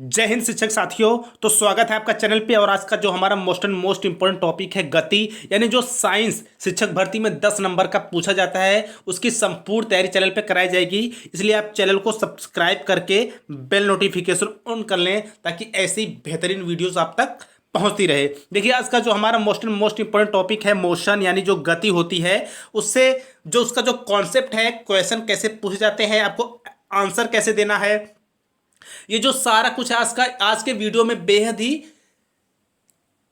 जय हिंद शिक्षक साथियों। तो स्वागत है आपका चैनल पे। और आज का जो हमारा मोस्ट इम्पोर्टेंट टॉपिक है गति, यानी जो साइंस शिक्षक भर्ती में 10 नंबर का पूछा जाता है उसकी संपूर्ण तैयारी चैनल पे कराई जाएगी। इसलिए आप चैनल को सब्सक्राइब करके बेल नोटिफिकेशन ऑन कर लें ताकि ऐसी बेहतरीन वीडियोस आप तक पहुंचती रहे। देखिए आज का जो हमारा मोस्ट इम्पोर्टेंट टॉपिक है मोशन, यानी जो गति होती है उससे जो उसका जो कॉन्सेप्ट है, क्वेश्चन कैसे पूछे जाते हैं, आपको आंसर कैसे देना है, ये जो सारा कुछ आज के वीडियो में बेहद ही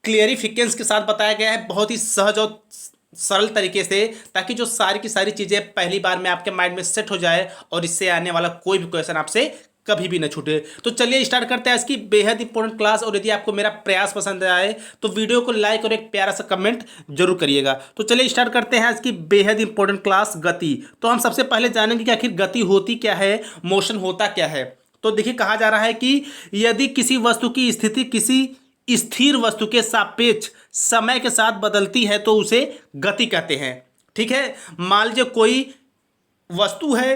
क्लियरिफिकेंस के साथ बताया गया है, बहुत ही सहज और सरल तरीके से, ताकि जो सारी की सारी चीज़ें पहली बार में आपके माइंड में सेट हो जाए और इससे आने वाला कोई भी क्वेश्चन आपसे कभी भी न छूटे। तो चलिए स्टार्ट करते हैं इसकी बेहद इंपॉर्टेंट क्लास। और यदि आपको मेरा प्रयास पसंद आए तो वीडियो को लाइक और एक प्यारा सा कमेंट जरूर करिएगा। तो चलिए स्टार्ट करते हैं इसकी बेहद इंपॉर्टेंट क्लास गति। तो हम सबसे पहले जानेंगे कि आखिर गति होती क्या है, मोशन होता क्या है। तो देखिए कहा जा रहा है कि यदि किसी वस्तु की स्थिति किसी स्थिर वस्तु के सापेक्ष समय के साथ बदलती है तो उसे गति कहते हैं। ठीक है, मान लीजिए कोई वस्तु है,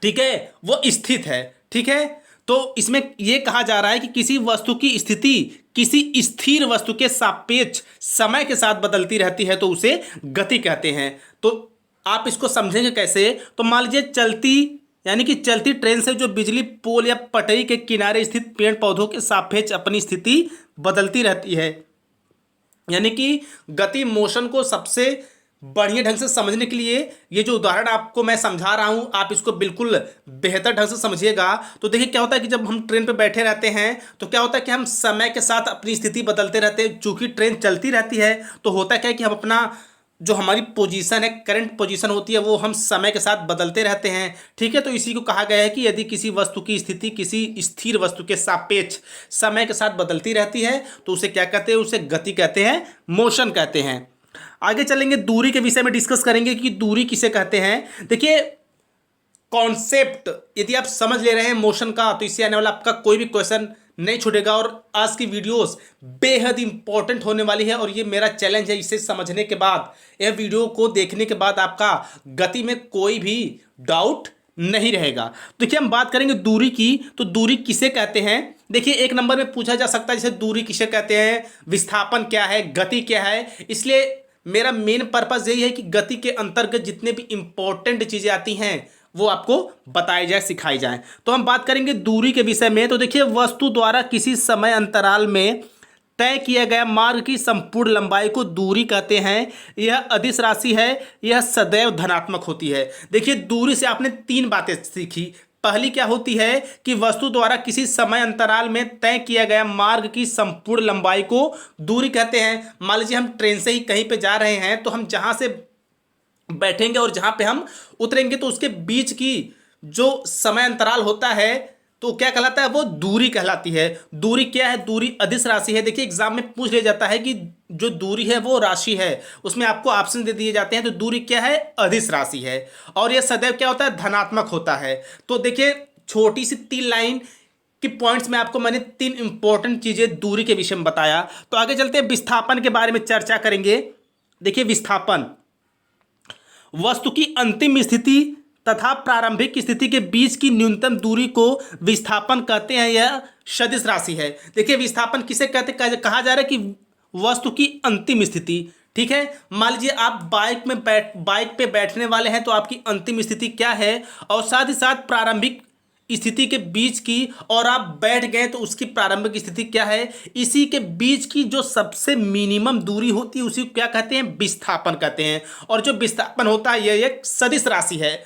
ठीक है, वो स्थित है, ठीक है, तो इसमें यह कहा जा रहा है कि किसी वस्तु की स्थिति किसी स्थिर वस्तु के सापेक्ष समय के साथ बदलती रहती है तो उसे गति कहते हैं। तो आप इसको समझेंगे कैसे? तो मान लीजिए चलती ट्रेन से जो बिजली पोल या पटरी के किनारे स्थित पेड़ पौधों के सापेक्ष अपनी स्थिति बदलती रहती है। यानी कि गति मोशन को सबसे बढ़िया ढंग से समझने के लिए ये जो उदाहरण आपको मैं समझा रहा हूँ, आप इसको बिल्कुल बेहतर ढंग से समझिएगा। तो देखिए क्या होता है कि जब हम ट्रेन पे बैठे रहते हैं तो क्या होता है कि हम समय के साथ अपनी स्थिति बदलते रहते हैं। चूंकि ट्रेन चलती रहती है तो होता क्या है कि हम अपना जो हमारी पोजीशन है, करंट पोजीशन होती है, वो हम समय के साथ बदलते रहते हैं। ठीक है, तो इसी को कहा गया है कि यदि किसी वस्तु की स्थिति किसी स्थिर वस्तु के सापेक्ष समय के साथ बदलती रहती है तो उसे क्या कहते हैं? उसे गति कहते हैं, मोशन कहते हैं। आगे चलेंगे, दूरी के विषय में डिस्कस करेंगे कि दूरी किसे कहते हैं। देखिए कॉन्सेप्ट यदि आप समझ ले रहे हैं मोशन का तो इससे आने वाला आपका कोई भी क्वेश्चन नहीं छूटेगा। और आज की वीडियोस बेहद इंपॉर्टेंट होने वाली है और ये मेरा चैलेंज है, इसे समझने के बाद, यह वीडियो को देखने के बाद आपका गति में कोई भी डाउट नहीं रहेगा। देखिए हम बात करेंगे दूरी की, तो दूरी किसे कहते हैं। देखिए एक नंबर में पूछा जा सकता है जैसे दूरी किसे कहते हैं, विस्थापन क्या है, गति क्या है। इसलिए मेरा मेन पर्पस यही है कि गति के अंतर्गत जितने भी इंपॉर्टेंट चीज़ें आती हैं वो आपको बताई जाए, सिखाई जाए। तो हम बात करेंगे दूरी के विषय में। तो देखिए वस्तु द्वारा किसी समय अंतराल में तय किया गया मार्ग की संपूर्ण लंबाई को दूरी कहते हैं। यह अदिश राशि है, यह सदैव धनात्मक होती है। देखिए दूरी से आपने 3 बातें सीखी। पहली क्या होती है कि वस्तु द्वारा किसी समय अंतराल में तय किया गया मार्ग की संपूर्ण लंबाई को दूरी कहते हैं। मान लीजिए हम ट्रेन से ही कहीं पे जा रहे हैं तो हम जहाँ से बैठेंगे और जहाँ पे हम उतरेंगे तो उसके बीच की जो समय अंतराल होता है तो क्या कहलाता है? वो दूरी कहलाती है। दूरी क्या है? दूरी अदिश राशि है। देखिए एग्जाम में पूछ लिया जाता है कि जो दूरी है वो राशि है, उसमें आपको ऑप्शन दे दिए जाते हैं। तो दूरी क्या है? अदिश राशि है। और यह सदैव क्या होता है? धनात्मक होता है। तो देखिए छोटी सी 3 लाइन की पॉइंट्स में आपको मैंने 3 इंपॉर्टेंट चीजें दूरी के विषय में बताया। तो आगे चलते हैं, विस्थापन के बारे में चर्चा करेंगे। देखिए विस्थापन वस्तु की अंतिम स्थिति तथा प्रारंभिक स्थिति के बीच की न्यूनतम दूरी को विस्थापन कहते हैं। यह सदिश राशि है। देखिए विस्थापन किसे कहते हैं? कहा जा रहा है कि वस्तु की अंतिम स्थिति, ठीक है, मान लीजिए आप बाइक पे बैठने वाले हैं तो आपकी अंतिम स्थिति क्या है, और साथ ही साथ प्रारंभिक स्थिति के बीच की, और आप बैठ गए तो उसकी प्रारंभिक स्थिति क्या है, इसी के बीच की जो सबसे मिनिमम दूरी होती है उसी को क्या कहते हैं? विस्थापन कहते हैं। और जो विस्थापन होता है यह एक सदिश राशि है।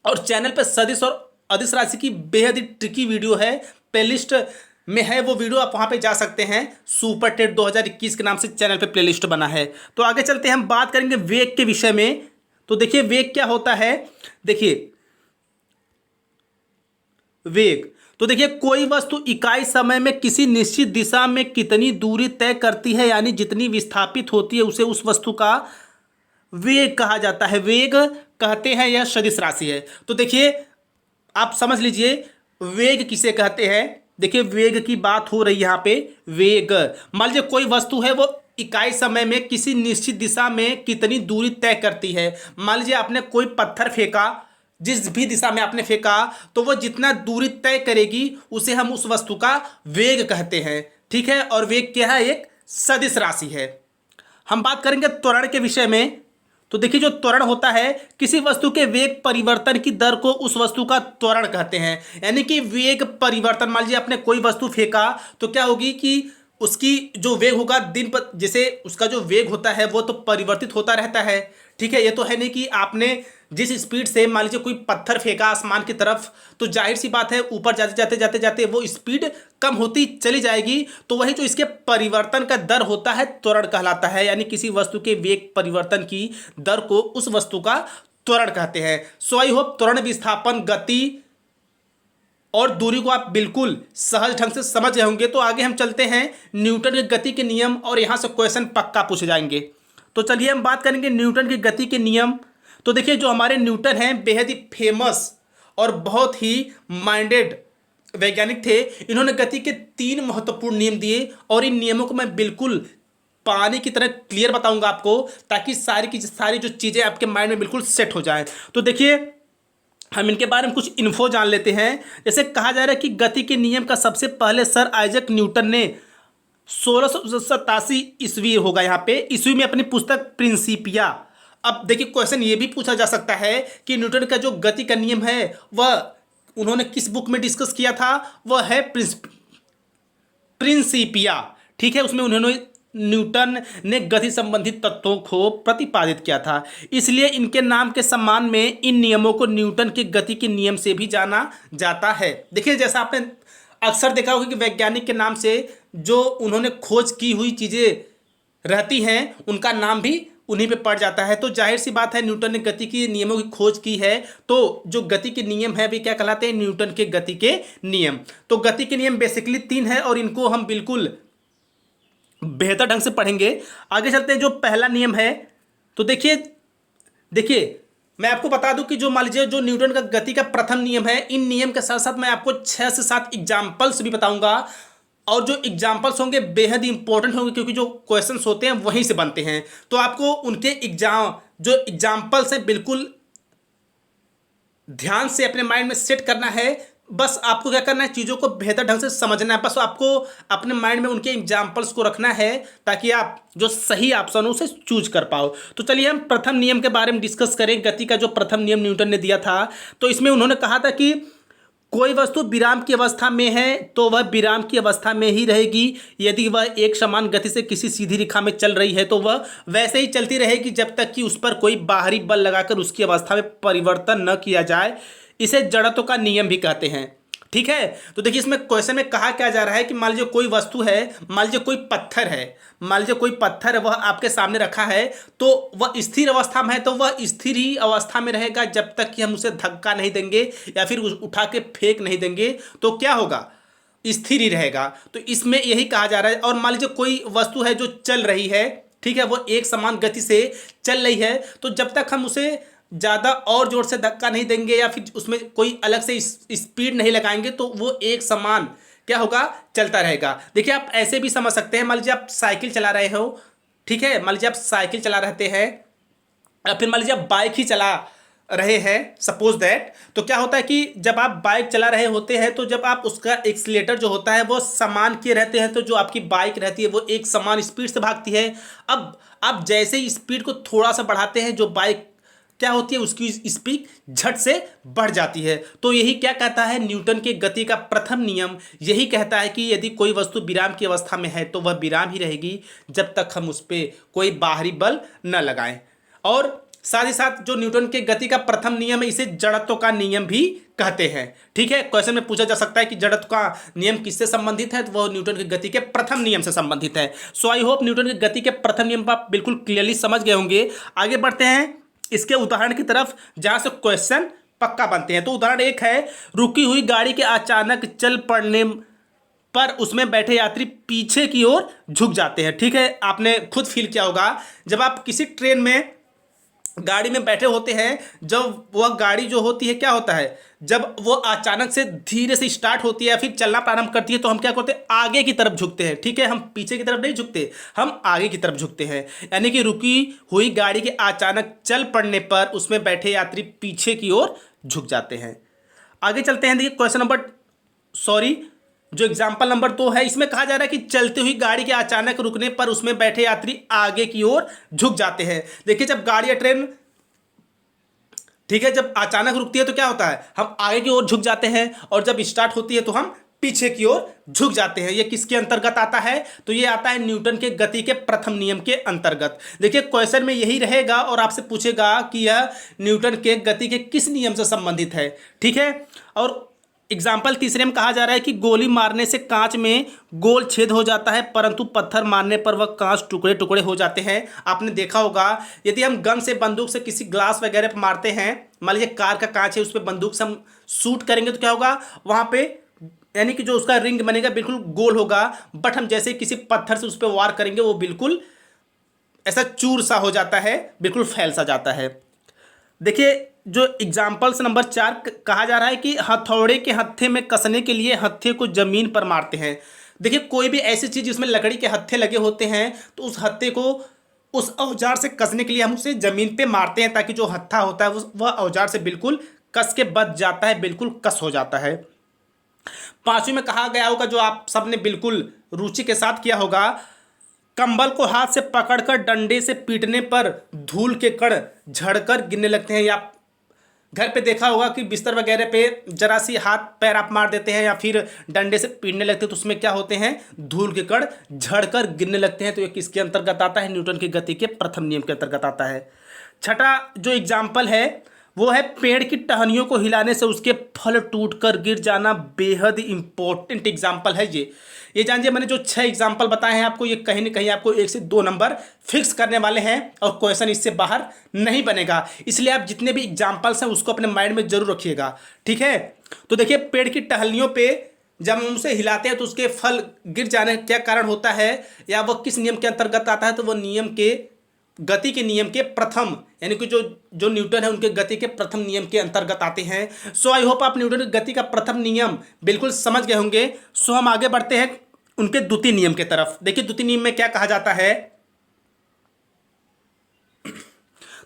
और चैनल पर सदिश और अदिश राशि की बेहद ही ट्रिकी वीडियो है, प्लेलिस्ट में है वो वीडियो, आप वहां पे जा सकते हैं। सुपर टेट 2021 के नाम से चैनल पे प्लेलिस्ट बना है। तो आगे चलते हैं, हम बात करेंगे वेग के विषय में। तो देखिए वेग क्या होता है। देखिए वेग, तो देखिए कोई वस्तु इकाई समय में किसी निश्चित दिशा में कितनी दूरी तय करती है, यानी जितनी विस्थापित होती है उसे उस वस्तु का वेग कहा जाता है। वेग कहते हैं, यह सदिश राशि है। तो देखिए आप समझ लीजिए वेग किसे कहते हैं। देखिए वेग की बात हो रही है यहाँ पे। वेग मान लीजिए कोई वस्तु है वो इकाई समय में किसी निश्चित दिशा में कितनी दूरी तय करती है। मान लीजिए आपने कोई पत्थर फेंका, जिस भी दिशा में आपने फेंका, तो वो जितना दूरी तय करेगी उसे हम उस वस्तु का वेग कहते हैं। ठीक है, और वेग क्या है? एक सदिश राशि है। हम बात करेंगे त्वरण के विषय में। तो देखिए, जो त्वरण होता है, किसी वस्तु के वेग परिवर्तन की दर को उस वस्तु का त्वरण कहते हैं। यानी कि वेग परिवर्तन, मान लीजिए आपने कोई वस्तु फेंका, तो क्या होगी कि उसकी जो वेग होगा दिन पर, जैसे उसका जो वेग होता है वो तो परिवर्तित होता रहता है। ठीक है, ये तो है नहीं कि आपने जिस स्पीड से मान लीजिए कोई पत्थर फेंका आसमान की तरफ, तो जाहिर सी बात है ऊपर जाते जाते जाते जाते वो स्पीड कम होती चली जाएगी। तो वही जो इसके परिवर्तन का दर होता है त्वरण कहलाता है। यानी किसी वस्तु के वेग परिवर्तन की दर को उस वस्तु का त्वरण कहते हैं। सो आई होप त्वरण, विस्थापन, गति और दूरी को आप बिल्कुल सहज ढंग से समझ गए होंगे। तो आगे हम चलते हैं न्यूटन के गति के नियम, और यहाँ से क्वेश्चन पक्का पूछे जाएंगे। तो चलिए हम बात करेंगे न्यूटन की गति के नियम। तो देखिए, जो हमारे न्यूटन हैं बेहद ही फेमस और बहुत ही माइंडेड वैज्ञानिक थे। इन्होंने गति के 3 महत्वपूर्ण नियम दिए, और इन नियमों को मैं बिल्कुल पानी की तरह क्लियर बताऊंगा आपको, ताकि सारी की सारी जो चीज़ें आपके माइंड में बिल्कुल सेट हो जाएं। तो देखिए, हम इनके बारे में कुछ इन्फो जान लेते हैं। जैसे कहा जा रहा है कि गति के नियम का सबसे पहले सर आइजैक न्यूटन ने 1687 ईस्वी होगा यहाँ पे, ईस्वी में अपनी पुस्तक प्रिंसिपिया। अब देखिए, क्वेश्चन ये भी पूछा जा सकता है कि न्यूटन का जो गति का नियम है वह उन्होंने किस बुक में डिस्कस किया था? वह है प्रिंसिपिया। ठीक है, उसमें उन्होंने न्यूटन ने गति संबंधित तत्वों को प्रतिपादित किया था। इसलिए इनके नाम के सम्मान में इन नियमों को न्यूटन के गति के नियम से भी जाना जाता है। देखिए, जैसा आपने अक्सर देखा होगा कि वैज्ञानिक के नाम से जो उन्होंने खोज की हुई चीज़ें रहती हैं, उनका नाम भी उन्हीं पे पड़ जाता है। तो जाहिर सी बात है, न्यूटन ने गति के नियमों की खोज की है, तो जो गति के नियम है वे क्या कहलाते हैं? न्यूटन के गति के नियम। तो गति के नियम बेसिकली 3 है, और इनको हम बिल्कुल बेहतर ढंग से पढ़ेंगे। आगे चलते हैं। जो पहला नियम है, तो देखिए देखिए मैं आपको बता दूं कि जो मान लीजिए जो न्यूटन का गति का प्रथम नियम है, इन नियम के साथ साथ मैं आपको 6 से 7 एग्जाम्पल्स भी बताऊंगा, और जो एग्जाम्पल्स होंगे बेहद ही इंपॉर्टेंट होंगे, क्योंकि जो क्वेश्चंस होते हैं वहीं से बनते हैं। तो आपको उनके जो एग्जाम्पल्स हैं बिल्कुल ध्यान से अपने माइंड में सेट करना है। बस आपको क्या करना है? चीज़ों को बेहतर ढंग से समझना है। बस आपको अपने माइंड में उनके एग्जाम्पल्स को रखना है, ताकि आप जो सही ऑप्शन हो उसे चूज कर पाओ। तो चलिए हम प्रथम नियम के बारे में डिस्कस करें। गति का जो प्रथम नियम न्यूटन ने दिया था, तो इसमें उन्होंने कहा था कि कोई वस्तु विराम की अवस्था में है तो वह विराम की अवस्था में ही रहेगी। यदि वह एक समान गति से किसी सीधी रेखा में चल रही है तो वह वैसे ही चलती रहेगी जब तक कि उस पर कोई बाहरी बल लगाकर उसकी अवस्था में परिवर्तन न किया जाए। इसे जड़त्व का नियम भी कहते हैं। ठीक है, तो देखिए, इसमें क्वेश्चन में कहा क्या जा रहा है कि मान लीजिए कोई वस्तु है, मान लीजिए कोई पत्थर है, मान लीजिए कोई पत्थर है, वह आपके सामने रखा है, तो वह स्थिर अवस्था में है, तो वह स्थिर ही अवस्था में रहेगा जब तक कि हम उसे धक्का नहीं देंगे या फिर उठा के फेंक नहीं देंगे। तो क्या होगा? स्थिर ही रहेगा। तो इसमें यही कहा जा रहा है। और मान लीजिए कोई वस्तु है जो चल रही है, ठीक है, वो एक समान गति से चल रही है, तो जब तक हम उसे ज़्यादा और जोर से धक्का नहीं देंगे या फिर उसमें कोई अलग से स्पीड नहीं लगाएंगे, तो वो एक समान क्या होगा? चलता रहेगा। देखिए, आप ऐसे भी समझ सकते हैं। मान लीजिए आप साइकिल चला रहे हो, ठीक है, मान लीजिए आप साइकिल चला रहते हैं, या फिर मान लीजिए आप बाइक ही चला रहे हैं, सपोज दैट। तो क्या होता है कि जब आप बाइक चला रहे होते हैं, तो जब आप उसका एक्सीलेटर जो होता है वो समान किए रहते हैं, तो जो आपकी बाइक रहती है वो एक समान स्पीड से भागती है। अब आप जैसे ही स्पीड को थोड़ा सा बढ़ाते हैं, जो बाइक क्या होती है, उसकी स्पीड झट से बढ़ जाती है। तो यही क्या कहता है? न्यूटन के गति का प्रथम नियम यही कहता है कि यदि कोई वस्तु विराम की अवस्था में है तो वह विराम ही रहेगी जब तक हम उस पर कोई बाहरी बल न लगाएं। और साथ ही साथ जो न्यूटन के गति का प्रथम नियम है, इसे जड़त्व का नियम भी कहते हैं। ठीक है, क्वेश्चन में पूछा जा सकता है कि जड़त्व का नियम किससे संबंधित है, तो वह न्यूटन के गति के प्रथम नियम से संबंधित है। सो आई होप न्यूटन के गति के प्रथम नियम आप बिल्कुल क्लियरली समझ गए होंगे। आगे बढ़ते हैं इसके उदाहरण की तरफ, जहां से क्वेश्चन पक्का बनते हैं। तो उदाहरण 1 है, रुकी हुई गाड़ी के अचानक चल पड़ने पर उसमें बैठे यात्री पीछे की ओर झुक जाते हैं। ठीक है, आपने खुद फील किया होगा, जब आप किसी ट्रेन में गाड़ी में बैठे होते हैं, जब वह गाड़ी जो होती है क्या होता है, जब वो अचानक से धीरे से स्टार्ट होती है या फिर चलना प्रारंभ करती है, तो हम क्या करते हैं? आगे की तरफ झुकते हैं। ठीक है, हम पीछे की तरफ नहीं झुकते, हम आगे की तरफ झुकते हैं। यानी कि रुकी हुई गाड़ी के अचानक चल पड़ने पर उसमें बैठे यात्री पीछे की ओर झुक जाते हैं। आगे चलते हैं, देखिए क्वेश्चन नंबर सॉरी जो एग्जाम्पल नंबर 2 है, इसमें कहा जा रहा है कि चलती हुई गाड़ी के अचानक रुकने पर उसमें बैठे यात्री आगे की ओर झुक जाते हैं। देखिए जब गाड़ी या ट्रेन, ठीक है, जब अचानक रुकती है तो क्या होता है, हम आगे की ओर झुक जाते हैं, और जब स्टार्ट होती है तो हम पीछे की ओर झुक जाते हैं। ये किसके अंतर्गत आता है, तो ये आता है न्यूटन के गति के प्रथम नियम के अंतर्गत। देखिए क्वेश्चन में यही रहेगा और आपसे पूछेगा कि यह न्यूटन के गति के किस नियम से संबंधित है, ठीक है। और एग्जाम्पल तीसरे में कहा जा रहा है कि गोली मारने से कांच में गोल छेद हो जाता है, परंतु पत्थर मारने पर वह कांच टुकड़े टुकड़े हो जाते हैं। आपने देखा होगा यदि हम गन से, बंदूक से किसी ग्लास वगैरह पर मारते हैं, मान लीजिए कार का कांच है, उस पर बंदूक से हम शूट करेंगे तो क्या होगा, वहाँ पे यानी कि जो उसका रिंग बनेगा बिल्कुल गोल होगा, बट हम जैसे किसी पत्थर से उस पर वार करेंगे वो बिल्कुल ऐसा चूर सा हो जाता है, बिल्कुल फैल सा जाता है। देखिए जो एग्जाम्पल्स नंबर 4 कहा जा रहा है कि हथौड़े के हत्थे में कसने के लिए हत्थे को जमीन पर मारते हैं। देखिए कोई भी ऐसी चीज़ जिसमें लकड़ी के हत्थे लगे होते हैं तो उस हत्थे को उस औजार से कसने के लिए हम उसे जमीन पे मारते हैं, ताकि जो हत्था होता है वह औजार से बिल्कुल कस के बच जाता है, बिल्कुल कस हो जाता है। 5वीं में कहा गया होगा, जो आप सबने बिल्कुल रुचि के साथ किया होगा, कंबल को हाथ से पकड़कर डंडे से पीटने पर धूल के कण झड़कर गिरने लगते हैं। या घर पे देखा होगा कि बिस्तर वगैरह पे जरा सी हाथ पैर आप मार देते हैं या फिर डंडे से पीटने लगते हैं तो उसमें क्या होते हैं, धूल के कण झड़कर गिरने लगते हैं। तो ये किसके अंतर्गत आता है, न्यूटन की गति के प्रथम नियम के अंतर्गत आता है। छठा जो एग्जाम्पल है वो है पेड़ की टहनियों को हिलाने से उसके फल टूटकर गिर जाना। बेहद इंपॉर्टेंट एग्जाम्पल है ये जानिए। मैंने जो 6 एग्जाम्पल बताए हैं आपको, ये कहीं ना कहीं आपको 1 से 2 नंबर फिक्स करने वाले हैं और क्वेश्चन इससे बाहर नहीं बनेगा। इसलिए आप जितने भी एग्जाम्पल्स हैं उसको अपने माइंड में जरूर रखिएगा, ठीक है। तो देखिए पेड़ की टहनियों पे जब हम उसे हिलाते हैं तो उसके फल गिर जाने क्या कारण होता है, या वह किस नियम के अंतर्गत आता है, तो वह नियम के गति के नियम के प्रथम, यानी कि जो न्यूटन है उनके गति के प्रथम नियम के अंतर्गत आते हैं। सो आई होप आप न्यूटन की गति का प्रथम नियम बिल्कुल समझ गए होंगे। सो हम आगे बढ़ते हैं उनके द्वितीय नियम की तरफ। देखिए द्वितीय नियम में क्या कहा जाता है,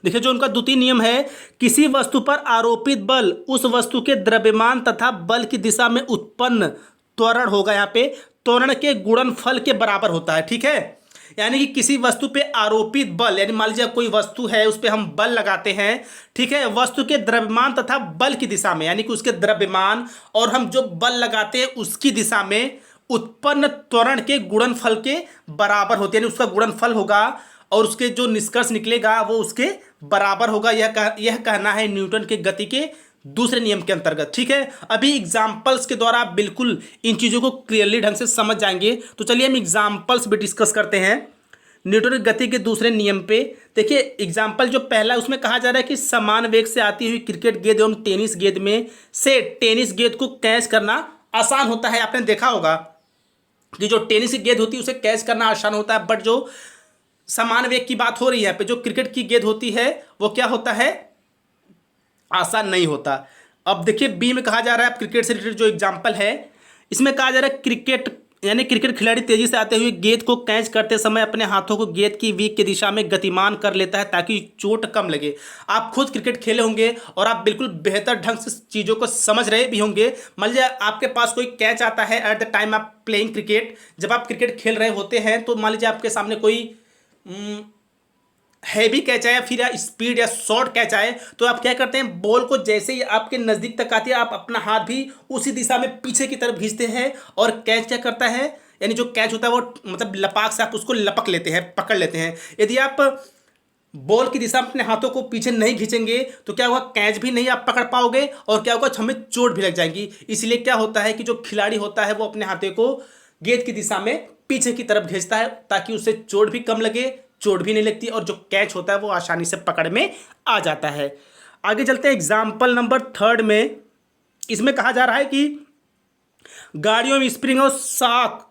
देखिए जो उनका द्वितीय नियम है, किसी वस्तु पर आरोपित बल उस वस्तु के द्रव्यमान तथा बल की दिशा में उत्पन्न त्वरण होगा। यहाँ पे त्वरण के गुणनफल के बराबर होता है, ठीक है। यानी कि किसी वस्तु पे आरोपित बल, यानी मान लीजिए कोई वस्तु है उस पर हम बल लगाते हैं, ठीक है, वस्तु के द्रव्यमान तथा बल की दिशा में, यानी कि उसके द्रव्यमान और हम जो बल लगाते हैं उसकी दिशा में उत्पन्न त्वरण के गुणनफल के बराबर होते हैं। यानी उसका गुणनफल होगा और उसके जो निष्कर्ष निकलेगा वो उसके बराबर होगा। यह कहना है न्यूटन के गति के दूसरे नियम के अंतर्गत, ठीक है। अभी एग्जाम्पल्स के द्वारा आप बिल्कुल इन चीज़ों को क्लियरली ढंग से समझ जाएंगे। तो चलिए हम एग्जाम्पल्स भी डिस्कस करते हैं न्यूटन की गति के दूसरे नियम पे। देखिए एग्जाम्पल जो पहला है उसमें कहा जा रहा है कि समान वेग से आती हुई क्रिकेट गेंद एवं टेनिस गेंद में से टेनिस गेंद को कैच करना आसान होता है। आपने देखा होगा कि जो टेनिस की गेंद होती है उसे कैच करना आसान होता है, बट जो समान वेग की बात हो रही है यहाँ पे, जो क्रिकेट की गेंद होती है वो क्या होता है, आसान नहीं होता। अब देखिए बी में कहा जा रहा है, क्रिकेट से रिलेटेड जो एग्जाम्पल है इसमें कहा जा रहा है क्रिकेट यानी क्रिकेट खिलाड़ी तेजी से आते हुए गेंद को कैच करते समय अपने हाथों को गेंद की वेग की दिशा में गतिमान कर लेता है ताकि चोट कम लगे। आप खुद क्रिकेट खेले होंगे और आप बिल्कुल बेहतर ढंग से चीज़ों को समझ रहे भी होंगे। मान लीजिए आपके पास कोई कैच आता है एट द टाइम आप प्लेइंग क्रिकेट, जब आप क्रिकेट खेल रहे होते हैं तो मान लीजिए आपके सामने कोई हैवी कैच आए फिर या स्पीड या शॉर्ट कैच आए, तो आप क्या करते हैं, बॉल को जैसे ही आपके नज़दीक तक आती है आप अपना हाथ भी उसी दिशा में पीछे की तरफ खींचते हैं और कैच क्या करता है, यानी जो कैच होता है वो मतलब लपाक से आप उसको लपक लेते हैं, पकड़ लेते हैं। यदि आप बॉल की दिशा में अपने हाथों को पीछे नहीं खींचेंगे तो क्या होगा, कैच भी नहीं आप पकड़ पाओगे और क्या होगा, हमें चोट भी लग जाएगी। इसलिए क्या होता है कि जो खिलाड़ी होता है वो अपने हाथों को गेंद की दिशा में पीछे की तरफ खींचता है ताकि उससे चोट भी कम लगे, चोट भी नहीं लगती और जो कैच होता है वो आसानी से पकड़ में आ जाता है। आगे चलते हैं एग्जाम्पल नंबर 3 में। इसमें कहा जा रहा है कि गाड़ियों में स्प्रिंग और शॉक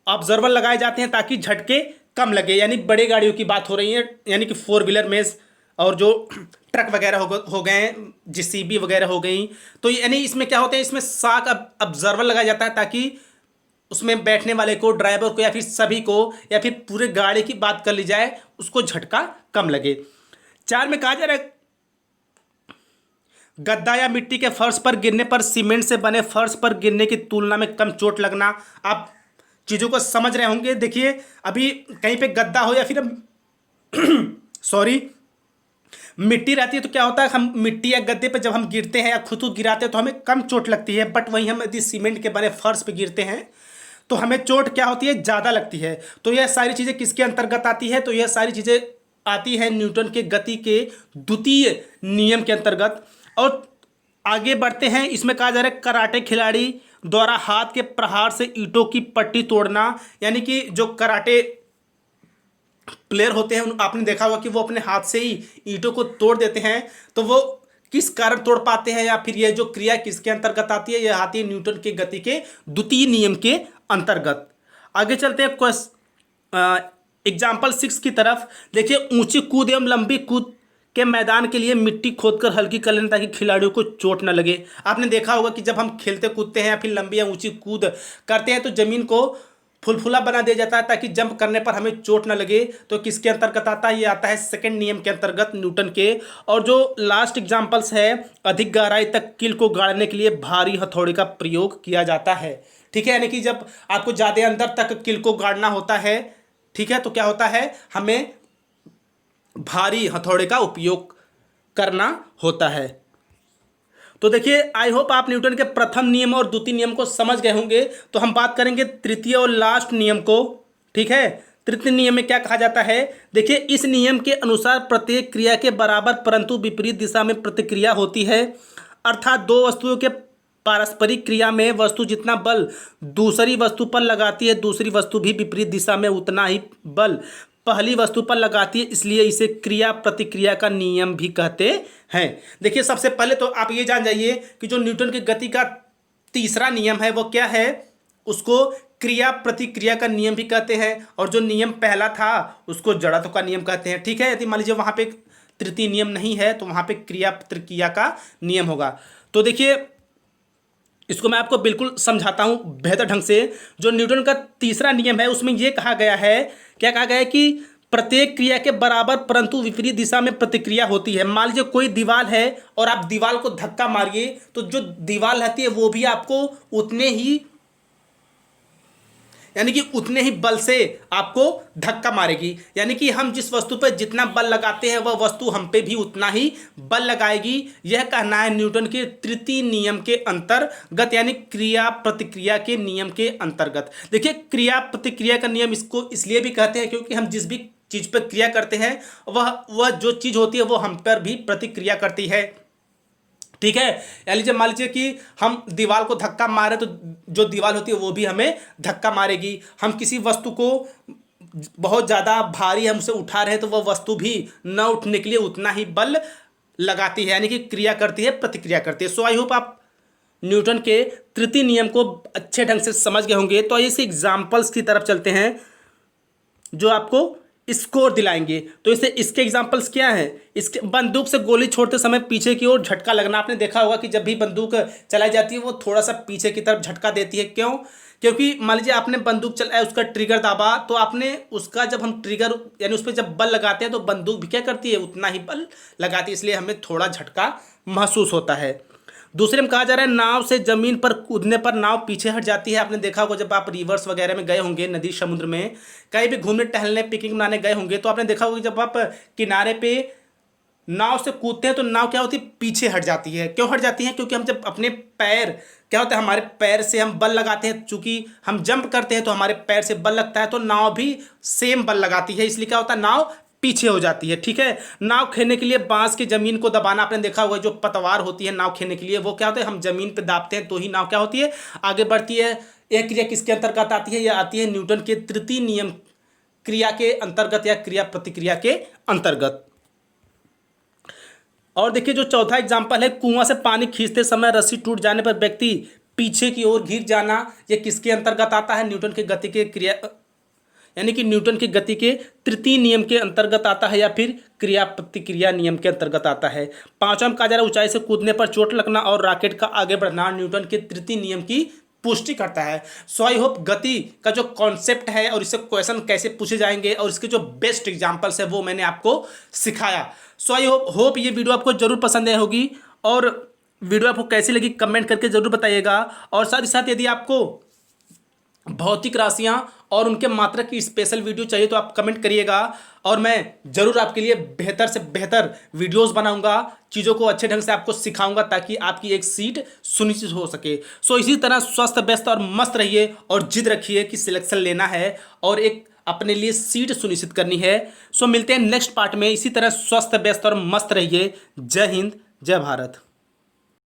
ऑब्जर्वर लगाए जाते हैं ताकि झटके कम लगे। यानी बड़ी गाड़ियों की बात हो रही है, यानी कि 4 व्हीलर में और जो ट्रक वगैरह हो गए, जेसीबी वगैरह हो गई, तो यानी इसमें क्या होता है, इसमें शॉक ऑब्जर्वर लगाया जाता है ताकि उसमें बैठने वाले को, ड्राइवर को या फिर सभी को या फिर पूरे गाड़ी की बात कर ली जाए उसको झटका कम लगे। 4 में कहा जा रहा है गद्दा या मिट्टी के फर्श पर गिरने पर सीमेंट से बने फर्श पर गिरने की तुलना में कम चोट लगना। आप चीज़ों को समझ रहे होंगे। देखिए अभी कहीं पे गद्दा हो या फिर सॉरी मिट्टी रहती है तो क्या होता है, हम मिट्टी या गद्दे पे जब हम गिरते हैं या खुद गिराते हैं तो हमें कम चोट लगती है। बट वहीं हम यदि सीमेंट के बने फर्श पे गिरते हैं तो हमें चोट क्या होती है, ज़्यादा लगती है। तो यह सारी चीज़ें किसके अंतर्गत आती है, तो यह सारी चीज़ें आती है न्यूटन के गति के द्वितीय नियम के अंतर्गत। और आगे बढ़ते हैं, इसमें कहा जा रहा है कराटे खिलाड़ी द्वारा हाथ के प्रहार से ईंटों की पट्टी तोड़ना। यानी कि जो कराटे प्लेयर होते हैं आपने देखा होगा कि वो अपने हाथ से ही ईंटों को तोड़ देते हैं। तो वो किस कारण तोड़ पाते हैं, या फिर ये जो क्रिया किसके अंतर्गत आती है, यह आती है न्यूटन के गति के द्वितीय नियम के अंतर्गत। आगे चलते हैं एग्जाम्पल 6 की तरफ। देखिए ऊंची कूद एवं लंबी कूद के मैदान के लिए मिट्टी खोदकर हल्की कर लेना ताकि खिलाड़ियों को चोट न लगे। आपने देखा होगा कि जब हम खेलते कूदते हैं या फिर लंबी या ऊंची कूद करते हैं तो जमीन को फुलफुला बना दिया जाता है ताकि जंप करने पर हमें चोट न लगे। तो किसके अंतर्गत आता है, ये आता है सेकंड नियम के अंतर्गत न्यूटन के। और जो लास्ट एग्जांपल्स है, अधिक गहराई तक कील को गाड़ने के लिए भारी हथौड़े का प्रयोग किया जाता है। ठीक है, यानी कि जब आपको ज़्यादा अंदर तक कील को गाड़ना होता है, ठीक है, तो क्या होता है, हमें भारी हथौड़े का उपयोग करना होता है। तो देखिए आई होप आप न्यूटन के प्रथम नियम और द्वितीय नियम को समझ गए होंगे। तो हम बात करेंगे तृतीय और लास्ट नियम को। ठीक है, तृतीय नियम में क्या कहा जाता है, देखिए इस नियम के अनुसार प्रत्येक क्रिया के बराबर परंतु विपरीत दिशा में प्रतिक्रिया होती है। अर्थात दो वस्तुओं के पारस्परिक क्रिया में वस्तु जितना बल दूसरी वस्तु पर लगाती है, दूसरी वस्तु भी विपरीत दिशा में उतना ही बल पहली वस्तु पर लगाती है। इसलिए इसे क्रिया प्रतिक्रिया का नियम भी कहते हैं। देखिए सबसे पहले तो आप ये जान जाइए कि जो न्यूटन की गति का तीसरा नियम है वो क्या है, उसको क्रिया प्रतिक्रिया का नियम भी कहते हैं। और जो नियम पहला था उसको जड़त्व का नियम कहते हैं। ठीक है, यदि मान लीजिए वहाँ पे तृतीय नियम नहीं है तो वहाँ पे क्रिया प्रतिक्रिया का नियम होगा। तो देखिए इसको मैं आपको बिल्कुल समझाता हूँ बेहतर ढंग से। जो न्यूटन का तीसरा नियम है उसमें यह कहा गया है, क्या कहा गया है कि प्रत्येक क्रिया के बराबर परंतु विपरीत दिशा में प्रतिक्रिया होती है। मान लीजिए कोई दीवार है और आप दीवार को धक्का मारिए तो जो दीवार रहती है वो भी आपको उतने ही यानी कि उतने ही बल से आपको धक्का मारेगी। यानी कि हम जिस वस्तु पर जितना बल लगाते हैं वह वस्तु हम पे भी उतना ही बल लगाएगी। यह कहना है न्यूटन के तृतीय नियम के अंतर्गत, यानी क्रिया प्रतिक्रिया के नियम के अंतर्गत। देखिए क्रिया प्रतिक्रिया का नियम इसको इसलिए भी कहते हैं क्योंकि हम जिस भी चीज़ पर क्रिया करते हैं वह जो चीज़ होती है वो हम पर भी प्रतिक्रिया करती है। ठीक है, यानी लीजिए मान लीजिए कि हम दीवार को धक्का मारे तो जो दीवार होती है वो भी हमें धक्का मारेगी। हम किसी वस्तु को बहुत ज़्यादा भारी हम उसे उठा रहे हैं तो वह वस्तु भी न उठने के लिए उतना ही बल लगाती है, यानी कि क्रिया करती है प्रतिक्रिया करती है। सो आई होप आप न्यूटन के तृतीय नियम को अच्छे ढंग से समझ गए होंगे। तो इसे एग्जाम्पल्स की तरफ चलते हैं जो आपको स्कोर दिलाएंगे। तो इसके एग्जांपल्स क्या हैं, इसके बंदूक से गोली छोड़ते समय पीछे की ओर झटका लगना। आपने देखा होगा कि जब भी बंदूक चलाई जाती है वो थोड़ा सा पीछे की तरफ झटका देती है। क्यों, क्योंकि मान लीजिए आपने बंदूक चलाया, उसका ट्रिगर दाबा, तो आपने उसका जब हम ट्रिगर यानी उस पर जब बल लगाते हैं तो बंदूक भी क्या करती है, उतना ही बल लगाती है, इसलिए हमें थोड़ा झटका महसूस होता है। दूसरे में कहा जा रहा है नाव से जमीन पर कूदने पर नाव पीछे हट जाती है। आपने देखा होगा जब आप रिवर्स वगैरह में गए होंगे, नदी समुद्र में कहीं भी घूमने टहलने पिकनिक मनाने गए होंगे तो आपने देखा होगा जब आप किनारे पे नाव से कूदते हैं तो नाव क्या होती है, पीछे हट जाती है। क्यों हट जाती है, क्योंकि हम जब अपने पैर क्या होता है, हमारे पैर से हम बल लगाते हैं, चूंकि हम जंप करते हैं तो हमारे पैर से बल लगता है, तो नाव भी सेम बल लगाती है, इसलिए क्या होता है, नाव पीछे हो जाती है। ठीक है, नाव खेलने के लिए बांस की जमीन को दबाना। आपने देखा हुआ जो पतवार होती है नाव खेलने के लिए वो क्या होता है, हम जमीन पे दाबते हैं तो ही नाव क्या होती है, आगे बढ़ती है। यह क्रिया किसके अंतर्गत आती है, यह आती है न्यूटन के तृतीय नियम क्रिया के अंतर्गत या क्रिया प्रतिक्रिया के अंतर्गत। और देखिए जो चौथा एग्जाम्पल है, कुआं से पानी खींचते समय रस्सी टूट जाने पर व्यक्ति पीछे की ओर गिर जाना। यह किसके अंतर्गत आता है, न्यूटन के गति के क्रिया यानी कि न्यूटन की गति के तृतीय नियम के अंतर्गत आता है या फिर क्रिया प्रतिक्रिया नियम के अंतर्गत आता है। पांचवा में कहा जा रहा है ऊंचाई से कूदने पर चोट लगना और रॉकेट का आगे बढ़ना न्यूटन के तृतीय नियम की पुष्टि करता है। सो आई होप गति का जो कॉन्सेप्ट है और इससे क्वेश्चन कैसे पूछे जाएंगे और इसके जो बेस्ट एग्जाम्पल्स है वो मैंने आपको सिखाया। सो आई होप ये वीडियो आपको जरूर पसंद आई होगी। और वीडियो आपको कैसी लगी कमेंट करके ज़रूर बताइएगा। और साथ ही साथ यदि आपको भौतिक राशियां और उनके मात्रक की स्पेशल वीडियो चाहिए तो आप कमेंट करिएगा, और मैं ज़रूर आपके लिए बेहतर से बेहतर वीडियोस बनाऊंगा, चीज़ों को अच्छे ढंग से आपको सिखाऊंगा ताकि आपकी एक सीट सुनिश्चित हो सके। सो इसी तरह स्वस्थ व्यस्त और मस्त रहिए और जिद रखिए कि सिलेक्शन लेना है और एक अपने लिए सीट सुनिश्चित करनी है। सो मिलते हैं नेक्स्ट पार्ट में। इसी तरह स्वस्थ व्यस्त और मस्त रहिए। जय हिंद, जय भारत।